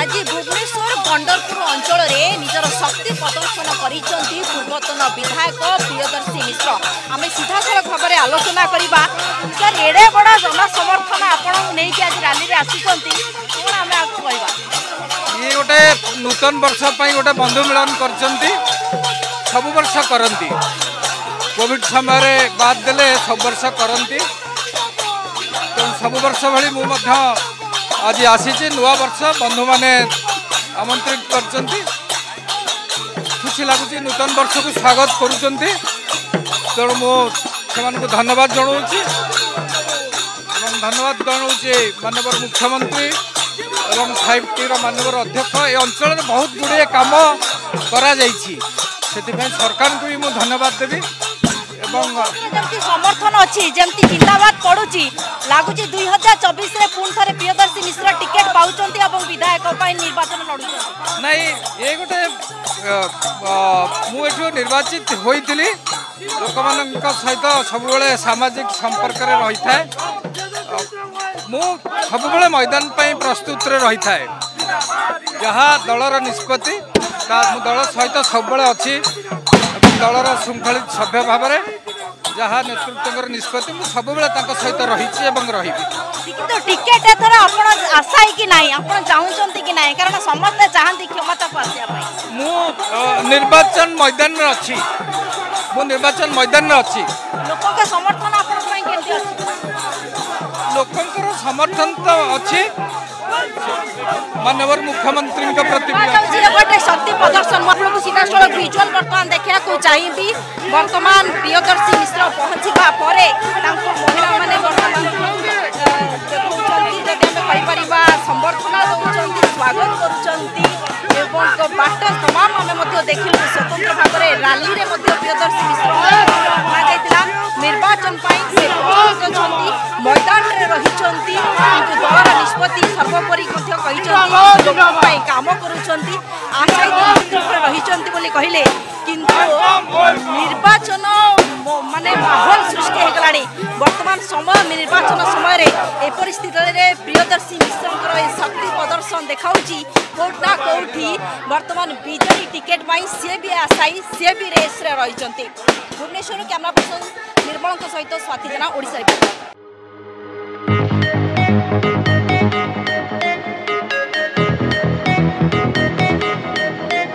आज भुवनेश्वर गंडरपुर अंचल में निजर शक्ति प्रदर्शन करिसेंती पूर्वतन विधायक प्रियदर्शी मिश्र। आम सीधा सड़क भाव में आलोचना करवा सर एड़े बड़ा जनसमर्थन आपण नहीं कि आज रैली आसीचंती कौन आम आपको कहवा ये गोटे नूतन वर्ष गोटे बंधु मिलन करचंती सब वर्ष करंती कोविड समय बाद देले सब वर्ष करंती तो सब वर्ष भली मु आज आसी नुआ वर्ष बंधु माने आमंत्रित करचंती खुशी लगुच नूतन वर्ष को स्वागत करुचंती तेणु मुझे धन्यवाद जनाऊँगी धन्यवाद जनाऊँगी माननीय मुख्यमंत्री एवं 5T माननीय अध्यक्ष ए अंचल में बहुत गुड़े काम करा सरकार को भी मुझे धन्यवाद देवी समर्थन अच्छी जमती जिंदाबाद पड़ुची लगुच 2024 रे पुन थे प्रियदर्शी मिश्र टिकेट पाँच विधायक निर्वाचन लड़ुं नहीं ये गोटे मुझे निर्वाचित होती लोक मान सहित सब सामाजिक संपर्क रही था सब मैदान प्रस्तुत रही था जहाँ दलर निष्पत्ति दल सहित सब अच्छी दलर श्रृंखलित सभ्य भाव में जहाँ नेतृत्व निष्पत्ति सब सहित रही टिकेट एथर आशा कि नहीं आप चाहते कि नहीं कारण समस्ते चाहती क्षमता को आसा निर्वाचन मैदान में अच्छी निर्वाचन मैदान में अच्छी लोक समर्थन लोकंर समर्थन तो अच्छी माननीय मुख्यमंत्री गोटे शक्ति प्रदर्शन आपको सीधा सड़क विजुअल बर्तमान देखा चाहिए वर्तमान प्रियदर्शी मिश्र पहुंचा पर महिला मैंने संबर्धना दौरान स्वागत कर बाट तमाम आम देखिलु स्वतंत्र भाव में रैली में प्रियदर्शी मिश्र निर्वाचन मैदान में रही दलर निष्पत्ति सर्वोपरि काम करुँच आशायित रही कहले किंतु निर्वाचन माने माहौल सृष्टि होगलानी वर्तमान समय निर्वाचन समय ए परिस्थिति में प्रियदर्शी मिश्र शक्ति प्रदर्शन देखाऊँगी कोठा कोठी वर्तमान बीजेपी टिकेट सी भी आशायी सी भी रेस रही भुवनेश्वर कैमरा पर्सन निर्मल सहित स्वाति जेना ओडिशा।